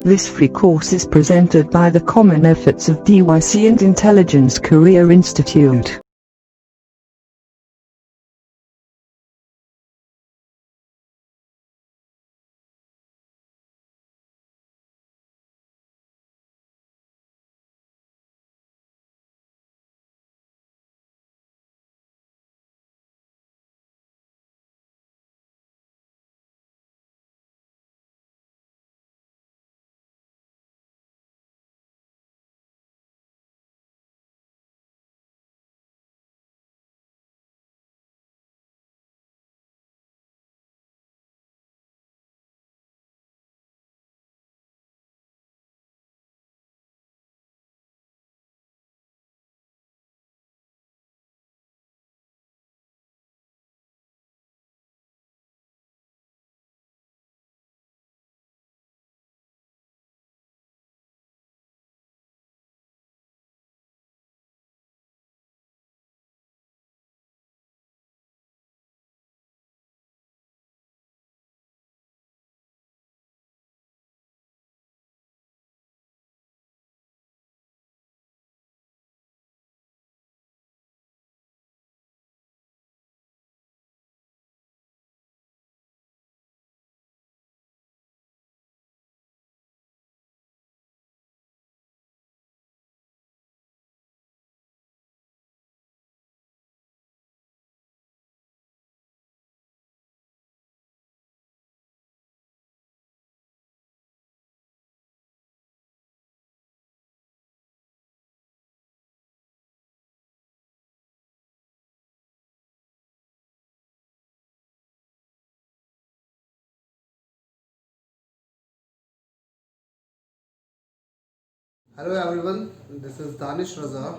This free course is presented by the common efforts of DYC and Intelligence Career Institute. Hello everyone, this is Danish Raza.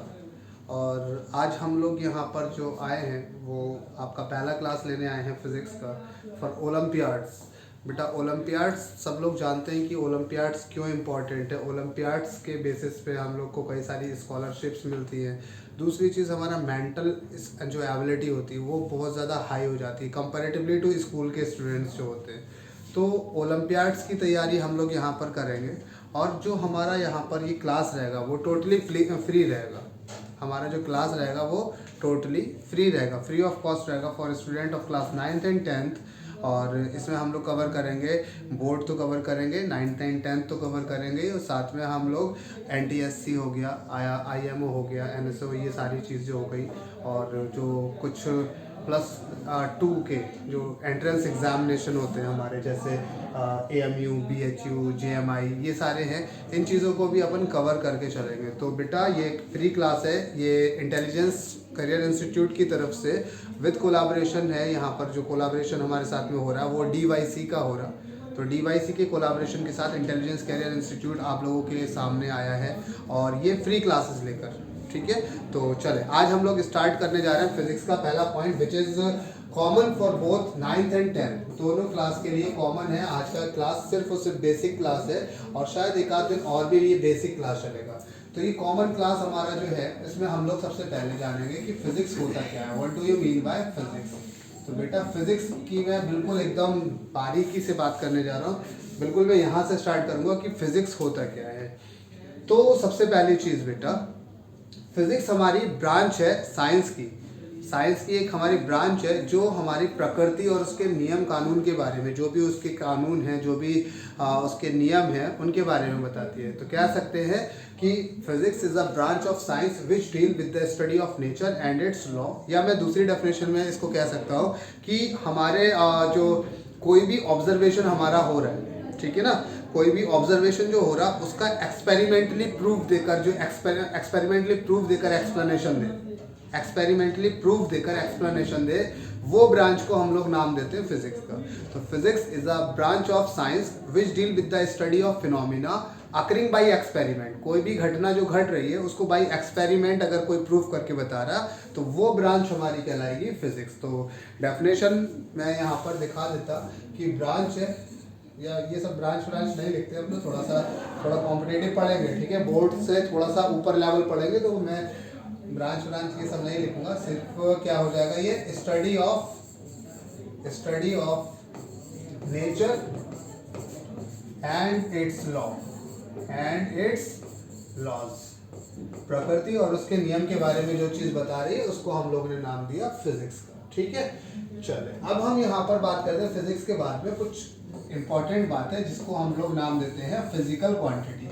और आज हम लोग यहाँ पर जो आए हैं वो आपका पहला क्लास लेने आए हैं फिज़िक्स का फॉर ओलंपियाड्स। बेटा, ओलंपियाड्स सब लोग जानते हैं कि ओलंपियाड्स क्यों इम्पोर्टेंट है। ओलंपियाड्स के बेसिस पे हम लोग को कई सारी स्कॉलरशिप्स मिलती हैं। दूसरी चीज़, हमारा मेंटल जो एबिलिटी होती है वो बहुत ज़्यादा हाई हो जाती है कंपैरेटिवली टू स्कूल के स्टूडेंट्स जो होते हैं। तो ओलंपियाड्स की तैयारी हम लोग यहाँ पर करेंगे। और जो हमारा यहाँ पर ये क्लास रहेगा वो टोटली फ्री रहेगा। हमारा जो क्लास रहेगा वो टोटली फ्री रहेगा, फ्री ऑफ कॉस्ट रहेगा for student of class 9th and 10th। और इसमें हम लोग कवर करेंगे बोर्ड तो कवर करेंगे, 9th एंड 10th तो कवर करेंगे, और साथ में हम लोग NTSC हो गया, IMO हो गया, NSO, ये सारी चीज़ें हो गई। और जो कुछ +2 के जो एंट्रेंस एग्जामिनेशन होते हैं हमारे, जैसे AMU, BHU, JMI, ये सारे हैं। इन चीज़ों को भी अपन कवर करके चलेंगे। तो बेटा, ये एक फ्री क्लास है, ये इंटेलिजेंस करियर इंस्टीट्यूट की तरफ से विद कोलाब्रेशन है। यहाँ पर जो कोलाब्रेशन हमारे साथ में हो रहा है वो DYC का हो रहा। तो DYC के कोलाब्रेशन के साथ इंटेलिजेंस करियर इंस्टीट्यूट आप लोगों के सामने आया है, और ये फ्री क्लासेस लेकर। ठीक है, तो चले आज हम लोग स्टार्ट करने जा रहे हैं फिजिक्स का पहला point, which is common for both 9th and 10th। दोनों क्लास के लिए कॉमन है। आज का क्लास सिर्फ और सिर्फ बेसिक क्लास है, और शायद एक आध दिन और भी ये बेसिक क्लास चलेगा। तो ये कॉमन क्लास हमारा जो है, इसमें हम लोग सबसे पहले जानेंगे कि फिजिक्स होता क्या है। What do you mean by physics. तो बेटा, फिजिक्स की मैं बिल्कुल एकदम बारीकी से बात करने जा रहा हूँ। बिल्कुल मैं यहाँ से स्टार्ट करूँगा कि फिजिक्स होता क्या है। तो सबसे पहली चीज़ बेटा, फिजिक्स हमारी ब्रांच है साइंस की। साइंस की एक हमारी ब्रांच है जो हमारी प्रकृति और उसके नियम कानून के बारे में, जो भी उसके कानून हैं, जो भी उसके नियम हैं, उनके बारे में बताती है। तो कह सकते हैं कि physics is a branch of science which deal with the study of nature and its law. या मैं दूसरी डेफिनेशन में इसको कह सकता हूँ कि हमारे जो कोई भी ऑब्जर्वेशन हमारा हो रहा है, ठीक है ना, कोई भी ऑब्जर्वेशन जो हो रहा उसका एक्सपेरिमेंटली प्रूफ देकर, जो एक्सपेरिमेंटली प्रूफ देकर एक्सप्लेनेशन दे, एक्सपेरिमेंटली प्रूफ देकर एक्सप्लेनेशन दे, वो ब्रांच को हम लोग नाम देते हैं फिजिक्स का। तो physics is a branch of science which deal with the study of phenomena occurring by experiment. कोई भी घटना जो घट रही है उसको बाई एक्सपेरिमेंट अगर कोई प्रूफ करके बता रहा, तो वो ब्रांच हमारी कहलाएगी फिजिक्स। तो डेफिनेशन मैं यहाँ पर दिखा देता कि ब्रांच है, या ये सब ब्रांच नहीं लिखते अपने, थोड़ा कॉम्पिटेटिव पढ़ेंगे, ठीक है, बोर्ड से थोड़ा सा ऊपर लेवल पढ़ेंगे, तो मैं ब्रांच ये सब नहीं लिखूंगा। सिर्फ क्या हो जाएगा, ये study of nature and its law. And its laws. प्रकृति और उसके नियम के बारे में जो चीज बता रही है उसको हम लोगों ने नाम दिया फिजिक्स का। ठीक है, चले अब हम यहाँ पर बात करते हैं फिजिक्स के बाद में कुछ इंपॉर्टेंट बात है जिसको हम लोग नाम देते हैं फिजिकल क्वांटिटी।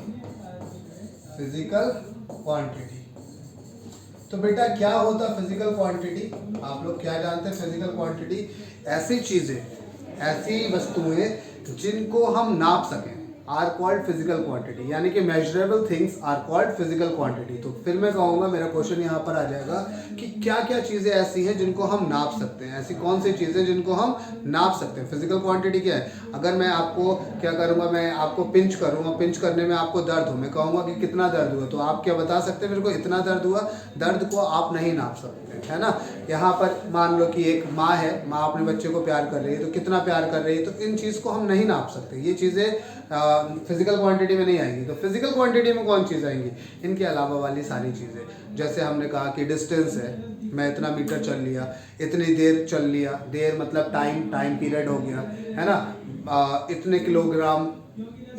फिजिकल क्वांटिटी, तो बेटा क्या होता है फिजिकल क्वांटिटी? आप लोग क्या जानते हैं फिजिकल क्वांटिटी? ऐसी चीजें, ऐसी वस्तुएं जिनको हम नाप सकें आर कॉल्ड फिजिकल क्वांटिटी, यानी कि measurable things are called physical quantity. तो फिर मैं कहूँगा, मेरा क्वेश्चन यहाँ पर आ जाएगा कि क्या क्या चीज़ें ऐसी हैं जिनको हम नाप सकते हैं, ऐसी कौन सी चीज़ें जिनको हम नाप सकते हैं। फिजिकल क्वांटिटी क्या है? अगर मैं आपको क्या करूँगा, मैं आपको पिंच करूँगा, पिंच करने में आपको दर्द हो, मैं कहूँगा कि कितना दर्द हुआ, तो आप क्या बता सकते हैं मेरे को? इतना दर्द हुआ। दर्द को आप नहीं नाप सकते, है ना। यहाँ पर मान लो कि एक माँ है, माँ अपने बच्चे को प्यार कर रही है, तो कितना प्यार कर रही है, तो इन चीज़ को हम नहीं नाप सकते। ये चीज़ें फिजिकल क्वांटिटी में नहीं आएंगी। तो फिजिकल क्वांटिटी में कौन चीज़ आएंगी? इनके अलावा वाली सारी चीज़ें। जैसे हमने कहा कि डिस्टेंस है, मैं इतना मीटर चल लिया, इतनी देर चल लिया, देर मतलब टाइम पीरियड हो गया, है ना। इतने किलोग्राम,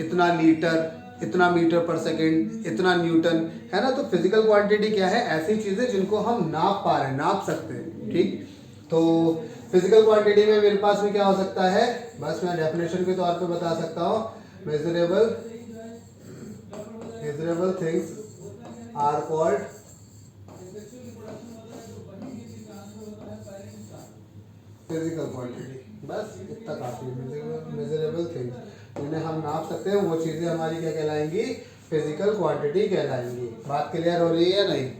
इतना लीटर, इतना मीटर पर सेकेंड, इतना न्यूटन, है ना। तो फिजिकल क्वांटिटी क्या है? ऐसी चीज़ें जिनको हम नाप पा रहे हैं, नाप सकते हैं। ठीक, तो फिजिकल क्वांटिटी में मेरे पास में क्या हो सकता है? बस मैं डेफिनेशन के तौर पे बता सकता हूँ, measurable things are called physical quantity. बस इतना काफी है। मेजरेबल थिंग्स जिन्हें हम नाप सकते हैं वो चीजें हमारी क्या कहलाएंगी? Physical quantity कहलाएंगी। बात क्लियर हो रही है या नहीं?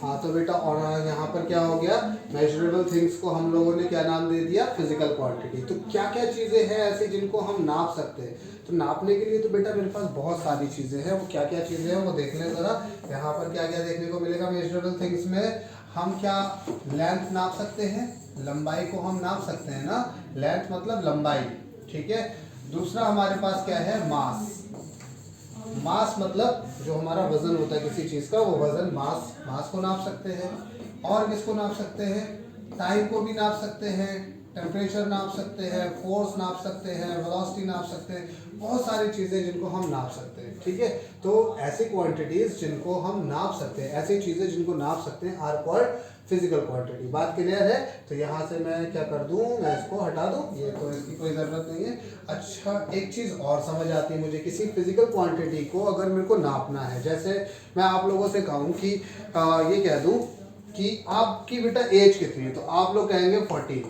हाँ, तो बेटा और यहाँ पर क्या हो गया? मेजरेबल थिंग्स को हम लोगों ने क्या नाम दे दिया? Physical quantity. तो क्या क्या चीज़ें हैं ऐसी जिनको हम नाप सकते हैं? तो नापने के लिए तो बेटा मेरे पास बहुत सारी चीज़ें हैं। वो क्या क्या चीज़ें हैं वो देख लें ज़रा। यहाँ पर क्या क्या देखने को मिलेगा मेजरेबल थिंग्स में? हम क्या लेंथ नाप सकते हैं? लंबाई को हम नाप सकते हैं ना। लेंथ मतलब लंबाई, ठीक है। दूसरा हमारे पास क्या है? मास। मास मतलब जो हमारा वजन होता है किसी चीज का, वो वजन, मास को नाप सकते हैं। और किसको नाप सकते हैं? टाइम को भी नाप सकते हैं, टेम्परेचर नाप सकते हैं, फोर्स नाप सकते हैं, वेलोसिटी नाप सकते हैं। बहुत सारी चीजें जिनको हम नाप सकते हैं, ठीक है। तो ऐसी क्वांटिटीज जिनको हम नाप सकते हैं, ऐसी चीजें जिनको नाप सकते हैं आर कॉल्ड फिजिकल क्वांटिटी। बात क्लियर है? तो यहाँ से मैं क्या कर दूं? मैं इसको हटा दूं, ये तो इसकी कोई ज़रूरत नहीं है। अच्छा, एक चीज़ और समझ आती है मुझे, किसी फिजिकल क्वांटिटी को अगर मेरे को नापना है, जैसे मैं आप लोगों से कहूँ कि ये कह दूं कि आपकी बेटा एज कितनी है, तो आप लोग कहेंगे 14,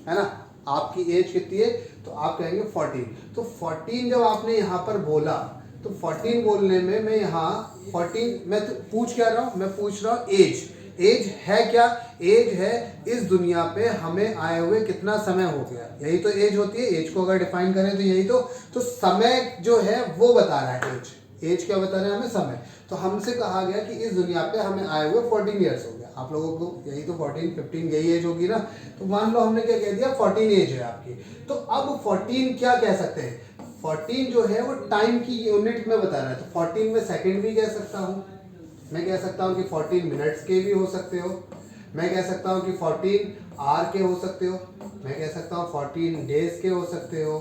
है ना। आपकी एज कितनी है तो आप कहेंगे 14। तो 14 जब आपने यहाँ पर बोला, तो 14 बोलने में मैं यहाँ 14, मैं तो पूछ क्या रहा हूँ? मैं पूछ रहा हूँ एज। एज है क्या? एज है इस दुनिया पे हमें आए हुए कितना समय हो गया, यही तो एज होती है। एज को अगर डिफाइन करें तो यही तो समय जो है वो बता रहा है एज। एज क्या बता रहा है हमें? समय। तो हमसे कहा गया कि इस दुनिया पे हमें आए हुए 14 ईयर्स हो गया। आप लोगों को यही तो 14, 15 यही एज होगी ना। तो मान लो हमने क्या कह दिया? 14 एज है आपकी। तो अब 14 क्या कह सकते हैं? 14 जो है वो टाइम की यूनिट में बता रहा है। तो 14 में सेकंड भी कह सकता हूँ, मैं कह सकता हूँ कि 14 मिनट्स के भी हो सकते हो, मैं कह सकता हूँ कि 14 आवर के हो सकते हो, मैं कह सकता हूँ 14 डेज के हो सकते हो,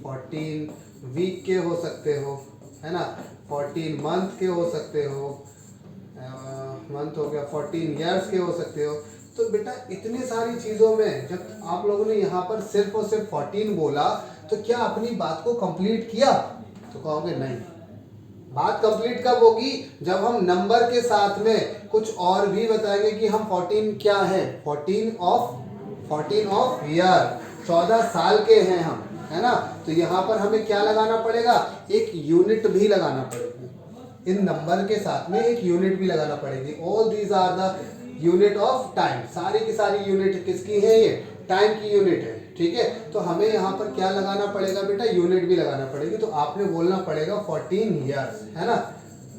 14 वीक के हो सकते हो, है ना। 14 मंथ के हो सकते हो, मंथ हो गया, 14 ईयर्स के हो सकते हो। तो बेटा इतनी सारी चीज़ों में जब आप लोगों ने यहाँ पर सिर्फ और सिर्फ 14 बोला, तो क्या अपनी बात को कंप्लीट किया? तो कहोगे नहीं। बात कंप्लीट कब होगी? जब हम नंबर के साथ में कुछ और भी बताएंगे कि हम 14 क्या है, 14 ऑफ ईयर, 14 साल के हैं हम, है ना। तो यहाँ पर हमें क्या लगाना पड़ेगा? एक यूनिट भी लगाना पड़ेगी। इन नंबर के साथ में एक यूनिट भी लगाना पड़ेगी। All these are the unit of time. सारी की सारी यूनिट किसकी है? ये टाइम की यूनिट है, ठीक है। तो हमें यहाँ पर क्या लगाना पड़ेगा बेटा? यूनिट भी लगाना पड़ेगी। तो आपने बोलना पड़ेगा 14 ईयर्स, है ना।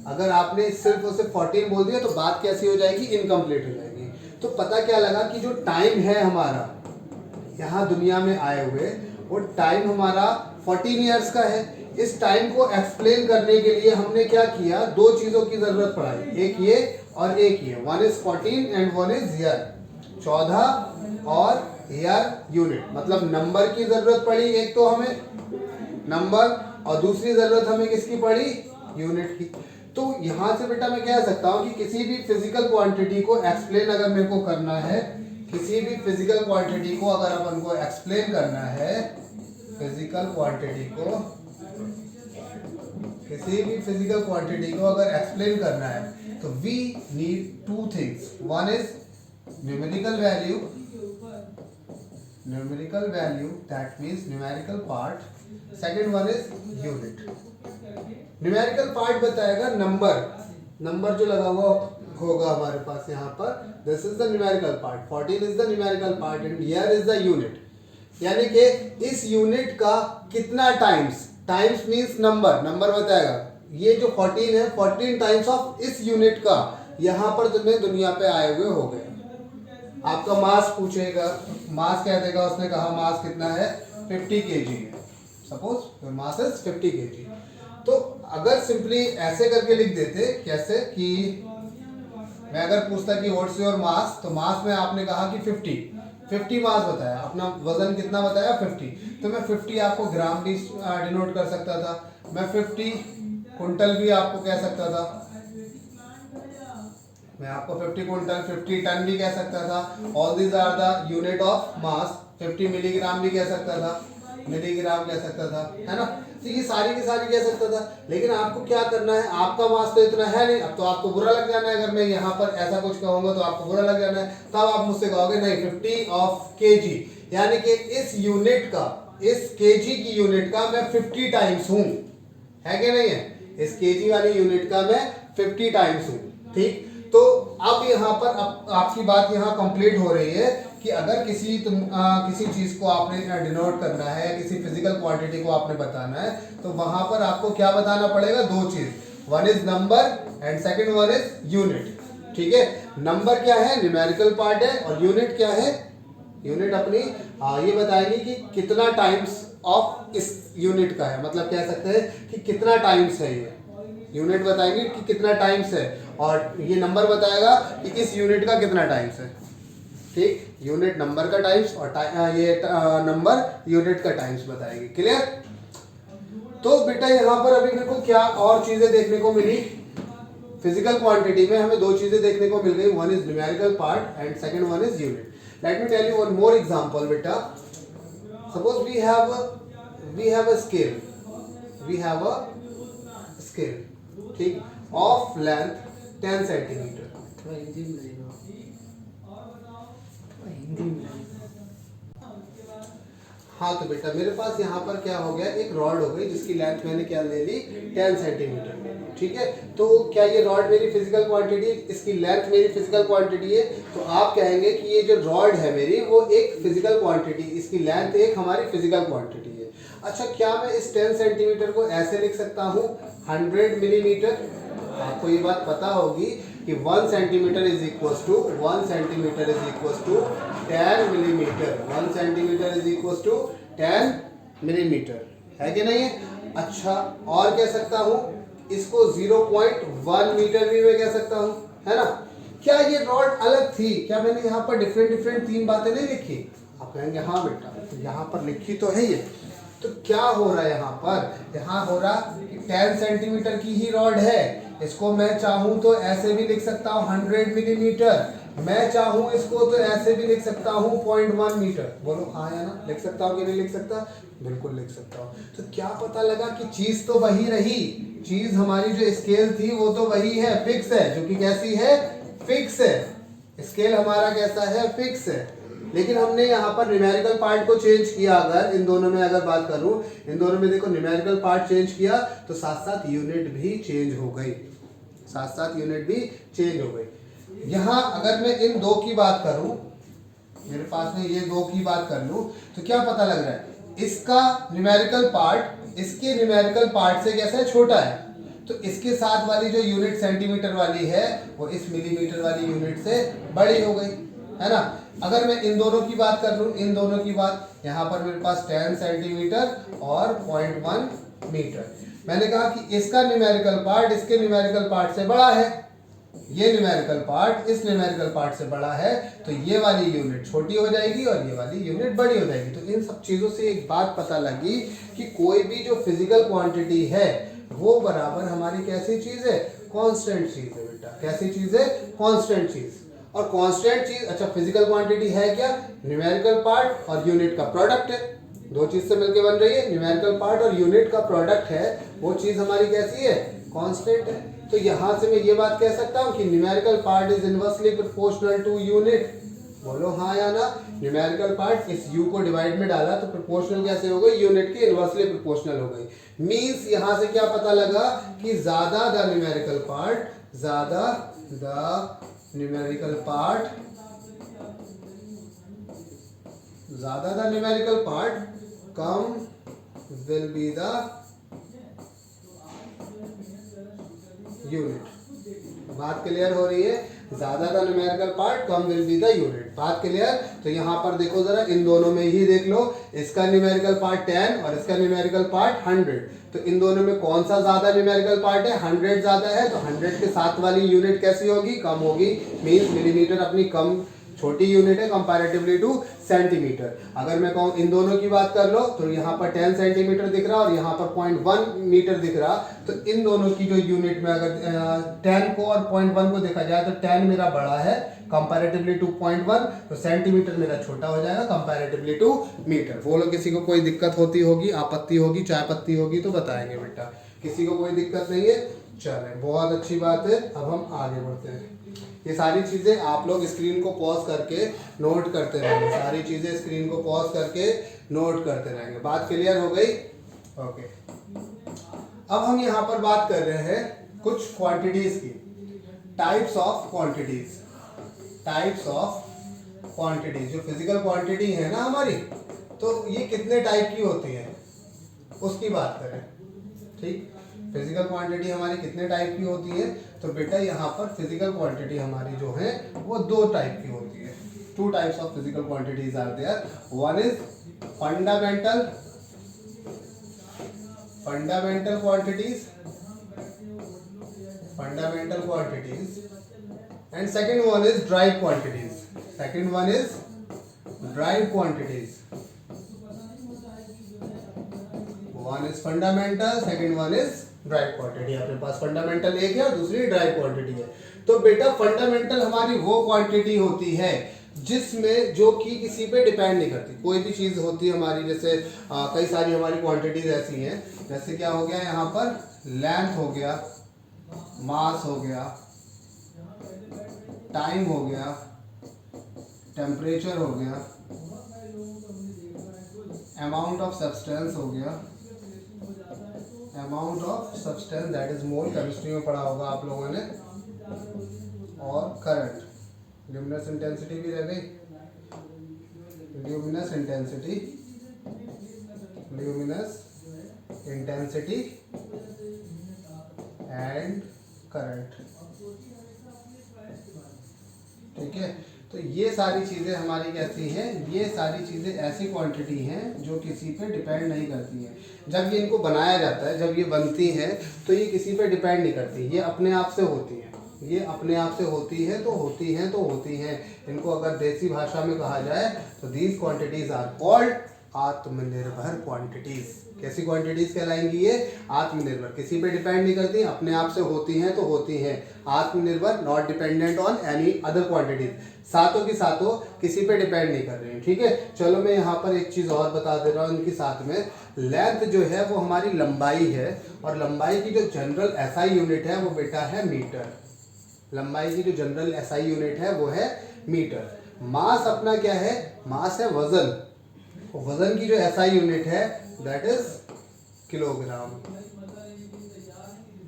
अगर आपने सिर्फ और सिर्फ 14 बोल दिया तो बात कैसी हो जाएगी? इनकम्प्लीट हो जाएगी। तो पता क्या लगा कि जो टाइम है हमारा यहाँ दुनिया में आए हुए, वो टाइम हमारा 14 ईयर्स का है। इस टाइम को एक्सप्लेन करने के लिए हमने क्या किया? दो चीज़ों की ज़रूरत पड़ी, एक ये और एक ये। 1 is 14 एंड 1 is ईयर। 14 और AR यूनिट, मतलब नंबर की जरूरत पड़ी एक तो हमें नंबर, और दूसरी जरूरत हमें किसकी पड़ी, यूनिट की। तो यहां से बेटा मैं कह सकता हूं कि किसी भी फिजिकल क्वांटिटी को एक्सप्लेन अगर मेरे को करना है, किसी भी फिजिकल क्वांटिटी को अगर अपन को एक्सप्लेन करना है, फिजिकल क्वांटिटी को, किसी भी फिजिकल क्वांटिटी को अगर एक्सप्लेन करना है तो we need two things, one is numerical value, that means numerical part, second one is unit. Numerical part बताएगा नंबर, नंबर जो लगा हुआ होगा हमारे पास यहाँ पर, this is the numerical part, 14 is the numerical part and here is the unit. यानी कि इस यूनिट का कितना times, times means number, number बताएगा ये जो 14 है 14 टाइम्स ऑफ इस यूनिट का यहाँ पर तुम्हें दुनिया पे आए हुए हो गए। आपका मास पूछेगा, मास कह देगा, उसने कहा मास कितना है 50 kg है, सपोज मास इज 50 kg। तो अगर सिंपली ऐसे करके लिख देते, कैसे कि मैं अगर पूछता कि व्हाट्स योर मास, तो मास में आपने कहा कि 50 मास बताया, अपना वजन कितना बताया 50, तो मैं 50 आपको ग्राम भी डिनोट कर सकता था, मैं 50 कुंटल भी आपको कह सकता था, मैं आपको 50 कुंटल 50 टन भी कह सकता था। All these are the unit of mass. 50 milligram भी कह सकता था, मिलीग्राम कह सकता था, है ना। तो ये सारी की सारी कह सकता था, लेकिन आपको क्या करना है, आपका मास तो इतना है नहीं। अब तो आपको बुरा लग जाना है, अगर मैं यहाँ पर ऐसा कुछ कहूंगा तो आपको बुरा लग जाना है, तब आप मुझसे कहोगे नहीं 50 ऑफ kg, यानी कि इस यूनिट का, इस kg की यूनिट का मैं 50 टाइम्स हूं, है कि नहीं है, इस kg वाली यूनिट का मैं 50 टाइम्स हूं। ठीक, तो अब यहाँ पर आपकी बात यहाँ कंप्लीट हो रही है कि अगर किसी चीज को आपने डिनोट करना है, किसी फिजिकल क्वांटिटी को आपने बताना है, तो वहां पर आपको क्या बताना पड़ेगा, दो चीज, one is number and second one is unit. ठीक है, नंबर क्या है, न्यूमेरिकल पार्ट है, और यूनिट क्या है, यूनिट अपनी ये बताएगी कि कितना टाइम्स ऑफ इस यूनिट का है, मतलब कह सकते हैं कि कितना टाइम्स है, ये यूनिट बताएंगे कि कितना टाइम्स है, और ये नंबर बताएगा कि इस यूनिट का कितना टाइम्स है। ठीक, यूनिट नंबर का टाइम्स और ये नंबर यूनिट का टाइम्स बताएगी। क्लियर। तो बेटा यहाँ पर अभी मेरे को क्या और चीजें देखने को मिली, फिजिकल क्वांटिटी में हमें दो चीजें देखने को मिल गई, one is numerical part and second one is unit. Let me tell you one more example बेटा। Suppose we have a scale, ठीक, ऑफ लेंथ 10 सेंटीमीटर। हाँ, तो बेटा मेरे पास यहाँ पर क्या हो गया, एक रॉड हो गई जिसकी लेंथ मैंने क्या ले ली, 10 सेंटीमीटर। ठीक है, तो क्या ये रॉड मेरी फिजिकल क्वांटिटी, इसकी लेंथ मेरी फिजिकल क्वांटिटी है, तो आप कहेंगे कि ये जो रॉड है मेरी वो एक फिजिकल क्वांटिटी, इसकी लेंथ एक हमारी फिजिकल क्वांटिटी है। अच्छा, क्या मैं इस 10 सेंटीमीटर को ऐसे लिख सकता हूँ 100 मिलीमीटर? आपको ये बात पता होगी कि 1 centimetre is equal to 1 centimetre is equal to 10 millimetre, 1 centimetre is equal to 10 millimetre, है कि नहीं है। अच्छा, और कह सकता हूँ इसको 0.1 मीटर भी मैं कह सकता हूँ, है ना। क्या ये रॉड अलग थी, क्या मैंने यहाँ पर डिफरेंट तीन बातें नहीं लिखी? आप कहेंगे हाँ बेटा, यहाँ पर लिखी तो है ये। तो क्या हो रहा है यहाँ पर, यहाँ हो रहा कि 10 सेंटीमीटर की ही रॉड है, इसको मैं चाहूँ तो ऐसे भी लिख सकता हूँ 100 मिलीमीटर, मैं चाहूँ इसको तो ऐसे भी लिख सकता हूँ 0.1 मीटर। बोलो हाँ या ना, लिख सकता हूँ कि नहीं लिख सकता? बिल्कुल लिख सकता हूँ। तो क्या पता लगा कि चीज तो वही रही, चीज हमारी जो स्केल थी वो तो वही है, फिक्स है, जो कि कैसी है, फिक्स है। स्केल हमारा कैसा है, फिक्स है। लेकिन हमने यहाँ पर न्यूमेरिकल पार्ट को चेंज किया। अगर इन दोनों में अगर बात करूं, इन दोनों में देखो न्यूमेरिकल पार्ट चेंज किया तो साथ साथ यूनिट भी चेंज हो गई, साथ साथ यूनिट भी चेंज हो गई। यहाँ अगर मैं इन दो की बात करूं, मेरे पास में ये दो की बात कर लूं, तो क्या पता लग रहा है, इसका न्यूमेरिकल पार्ट इसके न्यूमेरिकल पार्ट से कैसा है, छोटा है। तो इसके साथ वाली जो यूनिट सेंटीमीटर वाली है वो इस मिलीमीटर वाली यूनिट से बड़ी हो गई, है ना। अगर मैं इन दोनों की बात कर लूं, इन दोनों की बात, यहाँ पर मेरे पास 10 सेंटीमीटर और 0.1 मीटर। मैंने कहा कि इसका न्यूमेरिकल पार्ट इसके न्यूमेरिकल पार्ट से बड़ा है, ये न्यूमेरिकल पार्ट इस न्यूमेरिकल पार्ट से बड़ा है, तो ये वाली यूनिट छोटी हो जाएगी और ये वाली यूनिट बड़ी हो जाएगी। तो इन सब चीज़ों से एक बात पता लगी कि कोई भी जो फिजिकल क्वांटिटी है वो बराबर हमारी कैसी चीज़ है, कांस्टेंट चीज़ है बेटा। कैसी चीज़ है, कांस्टेंट चीज़। और कांस्टेंट चीज़, अच्छा फिजिकल क्वांटिटी है क्या, न्यूमेरिकल पार्ट और यूनिट का प्रोडक्ट है। दो चीज़ से मिलकर बन रही है, न्यूमेरिकल पार्ट और यूनिट का प्रोडक्ट है, वो चीज़ हमारी कैसी है, कांस्टेंट है। तो यहाँ से मैं ये बात कह सकता हूँ कि numerical part is inversely proportional to unit. बोलो हाँ या ना। न्यूमेरिकल पार्ट इस u को डिवाइड में डाला तो प्रोपोर्शनल कैसे हो गई, यूनिट की इनवर्सली प्रोपोर्शनल हो गई। मींस यहाँ से क्या पता लगा कि ज्यादा द न्यूमेरिकल पार्ट, ज्यादा द न्यूमेरिकल पार्ट, ज्यादा the numerical part come will be the unit. बात क्लियर हो रही है, ज्यादा का numerical part come will be the unit. बात क्लियर। तो यहाँ पर देखो जरा, इन दोनों में ही देख लो, इसका न्यूमेरिकल पार्ट 10 और इसका न्यूमेरिकल पार्ट 100। तो इन दोनों में कौन सा ज्यादा न्यूमेरिकल पार्ट है, 100 ज्यादा है। तो 100 के साथ वाली यूनिट कैसी होगी, कम होगी। मींस मिलीमीटर अपनी कम छोटी यूनिट है कंपैरेटिवली टू सेंटीमीटर। अगर मैं कहूँ इन दोनों की बात कर लो तो यहाँ पर 10 सेंटीमीटर दिख रहा और यहाँ पर 0.1 मीटर दिख रहा। तो इन दोनों की जो यूनिट में अगर 10 को और 0.1 को देखा जाए तो 10 मेरा बड़ा है कंपैरेटिवली टू 0.1, तो सेंटीमीटर मेरा छोटा हो जाएगा कंपैरेटिवली टू मीटर। बोलो किसी को कोई दिक्कत होती होगी, आपत्ति होगी, चाय पत्ती होगी तो बताएंगे बेटा। किसी को कोई दिक्कत नहीं है, चले बहुत अच्छी बात है। अब हम आगे बढ़ते हैं। ये सारी चीज़ें आप लोग स्क्रीन को पॉज करके नोट करते रहेंगे, सारी चीज़ें स्क्रीन को पॉज करके नोट करते रहेंगे। बात क्लियर हो गई, ओके। अब हम यहाँ पर बात कर रहे हैं कुछ क्वांटिटीज की, types of quantities. Types of quantities, जो फिजिकल क्वांटिटी है ना हमारी, तो ये कितने टाइप की होती है उसकी बात करें। ठीक, फिजिकल क्वांटिटी हमारी कितने टाइप की होती है, तो बेटा यहाँ पर फिजिकल क्वांटिटी हमारी जो है वो दो टाइप की होती है। Two types of physical quantities are there. One is fundamental quantities, fundamental quantities, and second one is derived quantities. Second one is derived quantities. One is fundamental, second one is derived quantity. अपने पास fundamental एक है और दूसरी drive quantity है। तो बेटा fundamental हमारी वो क्वांटिटी होती है जिसमें जो कि किसी पे डिपेंड नहीं करती। कोई भी चीज़ होती है हमारी, जैसे कई सारी हमारी क्वांटिटीज ऐसी हैं, जैसे क्या हो गया यहाँ पर, लेंथ हो गया, मास हो गया, टाइम हो गया, टेम्परेचर हो गया, अमाउंट ऑफ सब्सटेंस हो गया, amount of substance that is mole, chemistry में पढ़ा होगा आप लोगों ने, और करंट। ल्यूमिनस इंटेंसिटी भी रह गई, luminous intensity, luminous intensity and current. ठीक है, तो ये सारी चीज़ें हमारी कैसी हैं, ये सारी चीज़ें ऐसी क्वांटिटी हैं जो किसी पे डिपेंड नहीं करती हैं। जब ये इनको बनाया जाता है, जब ये बनती हैं, तो ये किसी पे डिपेंड नहीं करती, ये अपने आप से होती हैं। ये अपने आप से होती है तो होती हैं तो होती हैं। इनको अगर देसी भाषा में कहा जाए तो दीज क्वांटिटीज आर कॉल्ड आत्मनिर्भर क्वांटिटीज। कैसी क्वांटिटीज कहलाएंगी ये, आत्मनिर्भर, किसी पे डिपेंड नहीं करती, अपने आप से होती हैं तो होती हैं। आत्मनिर्भर, not dependent on any other quantities, सातों की सातों किसी पे डिपेंड नहीं कर रही हैं। ठीक है, चलो मैं यहाँ पर एक चीज़ और बता दे रहा हूँ इनके साथ में। लेंथ जो है वो हमारी लंबाई है, और लंबाई की जो जनरल एसआई यूनिट है वो बेटा है मीटर। लंबाई की जो जनरल एसआई यूनिट है वो है मीटर। मास अपना क्या है, मास है वजन। वजन की जो एसआई यूनिट है दैट इज किलोग्राम।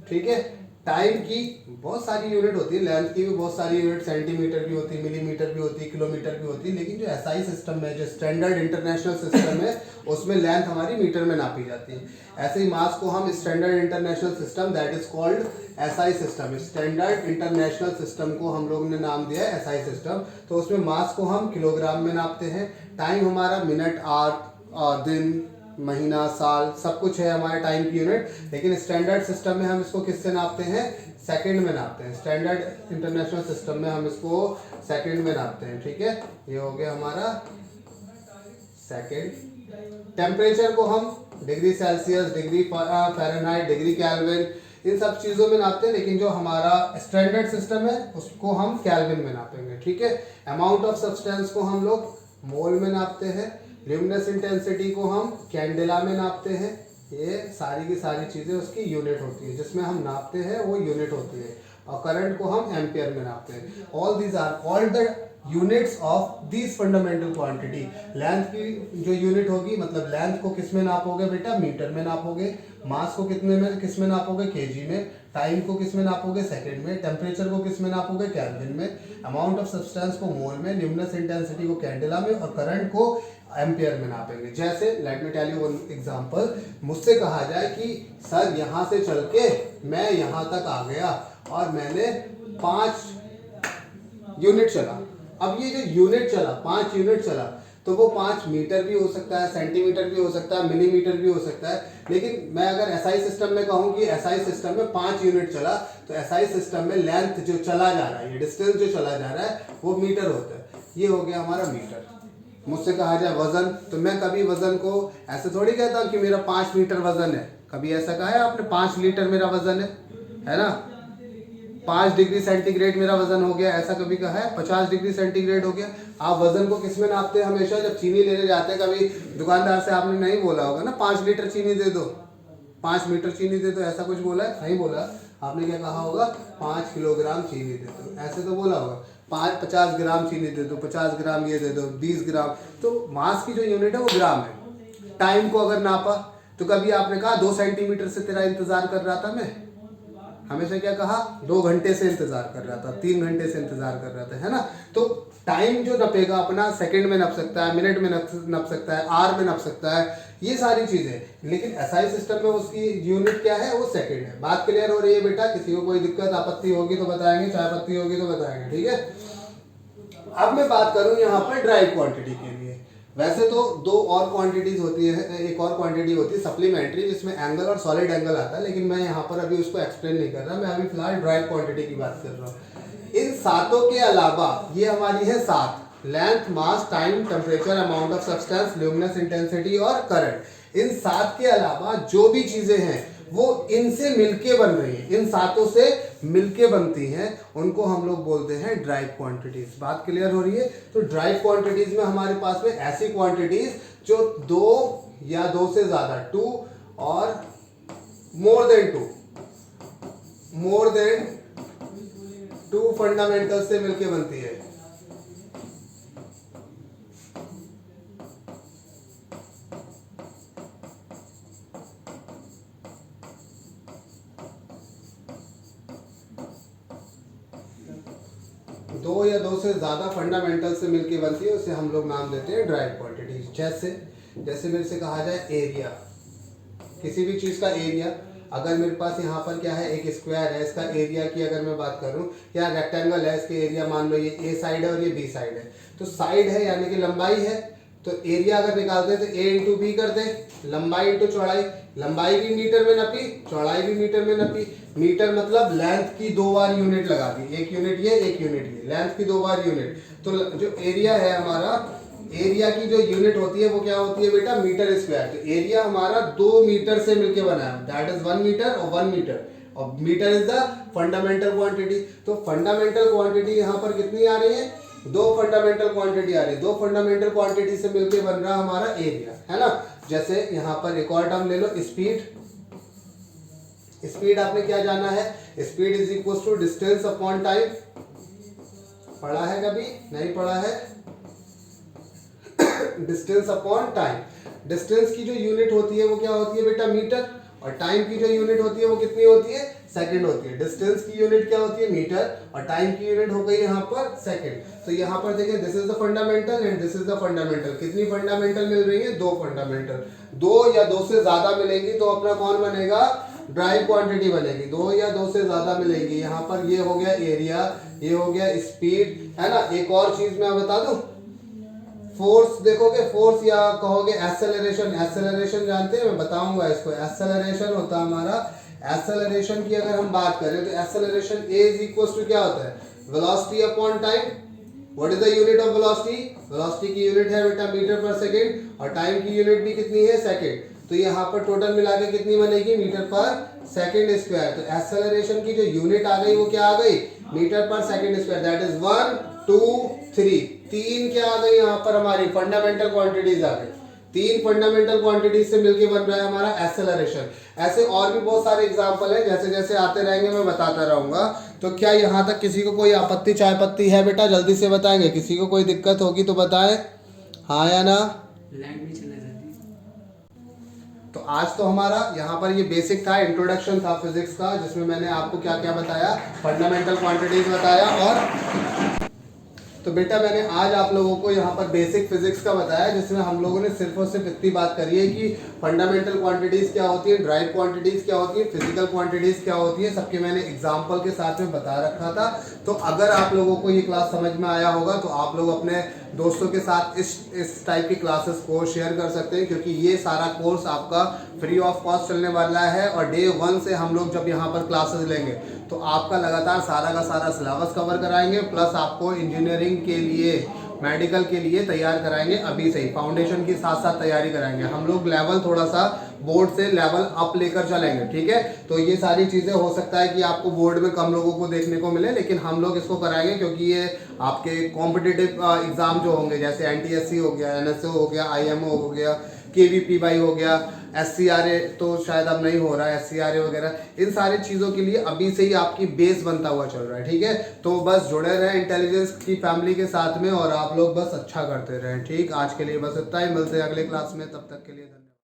ठीक है, टाइम की बहुत सारी यूनिट होती है, लेंथ की भी बहुत सारी यूनिट, सेंटीमीटर भी होती है, मिलीमीटर भी होती है, किलोमीटर भी होती है, लेकिन जो एसआई सिस्टम है, जो स्टैंडर्ड इंटरनेशनल सिस्टम है, उसमें लेंथ हमारी मीटर में नापी जाती है। ऐसे ही मास को हम standard international system that is called SI system, standard international system को हम लोगों ने नाम दिया है एसआई सिस्टम। तो उसमें मास को हम किलोग्राम में नापते हैं, टाइम हमारा मिनट, आवर, दिन, महीना, साल, सब कुछ है हमारे टाइम की यूनिट, लेकिन स्टैंडर्ड सिस्टम में हम इसको किससे नापते हैं? सेकंड में नापते हैं। स्टैंडर्ड इंटरनेशनल सिस्टम में हम इसको सेकंड में नापते हैं। ठीक है, ये हो गया हमारा सेकंड। टेम्परेचर को हम degree Celsius, degree Fahrenheit, degree Kelvin, इन सब चीज़ों में नापते हैं, लेकिन जो हमारा स्टैंडर्ड सिस्टम है उसको हम केल्विन में नापेंगे। ठीक है, अमाउंट ऑफ सब्सटेंस को हम लोग मोल में नापते हैं। ल्यूमिनस इंटेंसिटी को हम कैंडेला में नापते हैं। ये सारी की सारी चीज़ें उसकी यूनिट होती है, जिसमें हम नापते हैं वो यूनिट होती है। और करंट को हम एम्पियर में नापते हैं। All these are called the units of this fundamental quantity. Length की जो यूनिट होगी, मतलब लेंथ को किस में नापोगे बेटा? मीटर में नापोगे। मास को किस में नापोगे? केजी में। टाइम को किस में नापोगे? सेकंड में। टेम्परेचर को किस में नापोगे? केल्विन में। अमाउंट ऑफ सब्सटेंस को मोल में, ल्यूमिनस इंटेंसिटी को कैंडेला में, और करंट को एम्पियर में नापेंगे। जैसे let me tell you one example. मुझसे कहा जाए कि सर यहाँ से चल के मैं यहाँ तक आ गया और मैंने 5 यूनिट चला। अब ये जो यूनिट चला, 5 यूनिट चला, तो वो 5 मीटर भी हो सकता है, सेंटीमीटर भी हो सकता है, मिलीमीटर भी हो सकता है। लेकिन मैं अगर एसआई सिस्टम में कहूँ कि एसआई सिस्टम में 5 यूनिट चला, तो एसआई सिस्टम में लेंथ जो चला जा रहा है, ये डिस्टेंस जो चला जा रहा है, वो मीटर होता है। ये हो गया हमारा मीटर। मुझसे कहा जाए वजन, तो मैं कभी वजन को ऐसे थोड़ी कहता कि मेरा 5 मीटर वजन है। कभी ऐसा कहा है आपने 5 लीटर मेरा वजन है ना? 5 डिग्री सेंटीग्रेड मेरा वजन हो गया, ऐसा कभी कहा है? 50 डिग्री सेंटीग्रेड हो गया। आप वजन को किस में नापते हैं? हमेशा जब चीनी लेने जाते हैं, कभी दुकानदार से आपने नहीं बोला होगा ना 5 लीटर चीनी दे दो, 5 मीटर चीनी दे दो, ऐसा कुछ बोला है? नहीं बोला। आपने क्या कहा होगा? 5 किलोग्राम चीनी दे दो, ऐसे तो बोला होगा। 50 ग्राम चीनी दे दो, 50 ग्राम ये दे दो, 20 ग्राम। तो मास की जो यूनिट है वो ग्राम है। टाइम को अगर नापा तो कभी आपने कहा 2 सेंटीमीटर से तेरा इंतजार कर रहा था मैं? हमेशा क्या कहा? 2 घंटे से इंतजार कर रहा था, 3 घंटे से इंतजार कर रहा था, है ना? तो टाइम जो नपेगा अपना सेकंड में नप सकता है, मिनट में नप सकता है, आवर में नप सकता है, ये सारी चीजें। लेकिन एसआई सिस्टम में उसकी यूनिट क्या है? वो सेकंड है। बात क्लियर हो रही है बेटा? किसी को कोई दिक्कत आपत्ति होगी तो बताएंगे, चाय पत्ती होगी तो बताएंगे। ठीक है, अब मैं बात करूं यहाँ पर ड्राइव क्वांटिटी के लिए। वैसे तो 2 और क्वांटिटीज होती है, एक और क्वांटिटी होती है सप्लीमेंट्री, जिसमें एंगल और सॉलिड एंगल आता है, लेकिन मैं यहाँ पर अभी उसको एक्सप्लेन नहीं कर रहा। मैं अभी फिलहाल ड्राइव क्वांटिटी की बात कर रहा हूँ। इन 7 के अलावा ये हमारी है 7: length, mass, time, temperature, amount of substance, luminous intensity और करंट। इन 7 के अलावा जो भी चीजें हैं वो इनसे मिलके बन रही है, इन 7 से मिलके बनती हैं, उनको हम लोग बोलते हैं ड्राइव क्वांटिटीज। बात क्लियर हो रही है? तो ड्राइव क्वांटिटीज में हमारे पास में ऐसी क्वांटिटीज जो 2 या 2 से ज्यादा, 2 और मोर देन 2 फंडामेंटल से मिलके बनती है। दो या 2 से ज्यादा फंडामेंटल से मिलके बनती है, उसे हम लोग नाम देते हैं ड्राइव क्वांटिटीज। जैसे मेरे से कहा जाए एरिया, किसी भी चीज का एरिया, अगर मेरे पास यहाँ पर क्या है, एक स्क्वायर है, इसका एरिया की अगर मैं बात करूँ, या रेक्टेंगल है, इसके एरिया मान लो ये ए साइड है और ये बी साइड है। तो साइड है यानी कि लंबाई है, तो एरिया अगर निकालते हैं तो ए इंटू बी कर दे, लंबाई इंटू चौड़ाई। लंबाई भी मीटर में नपी, चौड़ाई भी मीटर में नपी। मीटर मतलब लेंथ की 2 बार यूनिट लगा दी, एक यूनिट ये, एक यूनिट ये, लेंथ की 2 बार यूनिट। तो जो एरिया है हमारा, एरिया की जो यूनिट होती है वो क्या होती है बेटा? Metre square. तो एरिया हमारा 2 मीटर से मिलके बना है, दैट इज 1 मीटर और 1 मीटर, और metre is the fundamental quantity. तो फंडामेंटल क्वांटिटी यहाँ पर कितनी आ रही है? 2 फंडामेंटल क्वांटिटी आ रही है। 2 फंडामेंटल क्वांटिटी से मिलके बन रहा हमारा एरिया, है ना? जैसे यहाँ पर एक और टर्म ले लो, स्पीड। स्पीड आपने क्या जाना है? Speed is equal to distance upon time. पढ़ा है कभी? नहीं पढ़ा है? Distance upon time. डिस्टेंस की जो यूनिट होती है वो क्या होती है बेटा? मीटर। और टाइम की जो यूनिट होती है वो कितनी होती है? सेकंड होती है। डिस्टेंस की यूनिट क्या होती है? मीटर, और टाइम की यूनिट हो गई यहाँ पर सेकंड। तो यहाँ पर देखिए, this is the fundamental and this is the fundamental. कितनी फंडामेंटल मिल रही है? 2 फंडामेंटल। 2 या 2 से ज्यादा मिलेंगी तो अपना कौन बनेगा? ड्राइव क्वांटिटी बनेगी। 2 या 2 से ज्यादा मिलेगी। यहाँ पर ये हो गया एरिया, ये हो गया स्पीड, है ना? एक और चीज मैं बता दूं, फोर्स देखोगे, फोर्स या कहोगे एक्सेलरेशन, एक्सेलरेशन जानते हैं, मैं बताऊंगा इसको। एक्सेलरेशन होता है हमारा, एक्सेलरेशन की अगर हम बात करें तो acceleration a is equal to क्या होता है, velocity upon time. What is the unit of velocity? Velocity की यूनिट है बेटा मीटर पर सेकंड, और टाइम की यूनिट भी कितनी है, सेकंड। तो यहाँ पर टोटल मिला के कितनी बनेगी, मीटर पर सेकंड स्क्वायर। तो एक्सेलरेशन की जो यूनिट आ गई वो क्या आ गई, मीटर पर सेकंड स्क्वायर। दैट इज 1 2 3, तीन क्या आ गई यहाँ पर हमारी फंडामेंटल क्वांटिटीज आ गई। तीन फंडामेंटल क्वांटिटीज से मिलके बन रहा है हमारा एक्सेलरेशन। ऐसे और भी बहुत सारे एग्जांपल है, जैसे जैसे आते रहेंगे मैं बताता रहूंगा। तो क्या यहाँ तक किसी को कोई आपत्ति चाय पत्ती है बेटा, जल्दी से बताएंगे। किसी को कोई दिक्कत होगी तो बताएं, हाँ या ना। तो आज तो हमारा यहाँ पर ये बेसिक था, इंट्रोडक्शन था फिजिक्स का, जिसमें मैंने आपको क्या क्या बताया, फंडामेंटल क्वांटिटीज बताया। और तो बेटा मैंने आज आप लोगों को यहाँ पर बेसिक फिजिक्स का बताया, जिसमें हम लोगों ने सिर्फ और सिर्फ इतनी बात करी है कि फंडामेंटल क्वांटिटीज क्या होती है, ड्राइव क्वांटिटीज क्या होती है, फिजिकल क्वांटिटीज क्या होती है, सबके मैंने एग्जांपल के साथ में बता रखा था। तो अगर आप लोगों को ये क्लास समझ में आया होगा तो आप लोग अपने दोस्तों के साथ इस टाइप की क्लासेस को शेयर कर सकते हैं, क्योंकि ये सारा कोर्स आपका फ्री ऑफ कॉस्ट चलने वाला है। और डे 1 से हम लोग जब यहाँ पर क्लासेस लेंगे तो आपका लगातार सारा का सारा सिलेबस कवर कराएंगे, प्लस आपको इंजीनियरिंग के लिए, मेडिकल के लिए तैयार कराएंगे। अभी से ही फाउंडेशन की साथ साथ तैयारी कराएंगे हम लोग। लेवल थोड़ा सा बोर्ड से लेवल अप लेकर चलेंगे, ठीक है। तो ये सारी चीज़ें हो सकता है कि आपको बोर्ड में कम लोगों को देखने को मिले, लेकिन हम लोग इसको कराएंगे, क्योंकि ये आपके कॉम्पिटिटिव एग्जाम जो होंगे, जैसे NTSC हो गया, NSO हो गया, IMO हो गया, KVPY हो गया, SCRA तो शायद अब नहीं हो रहा है, SCRA वगैरह, इन सारी चीज़ों के लिए अभी से ही आपकी बेस बनता हुआ चल रहा है, ठीक है। तो बस जुड़े रहें इंटेलिजेंस की फैमिली के साथ में, और आप लोग बस अच्छा करते रहें, ठीक। आज के लिए बस इतना ही, मिलते हैं अगले क्लास में, तब तक के लिए धन्यवाद।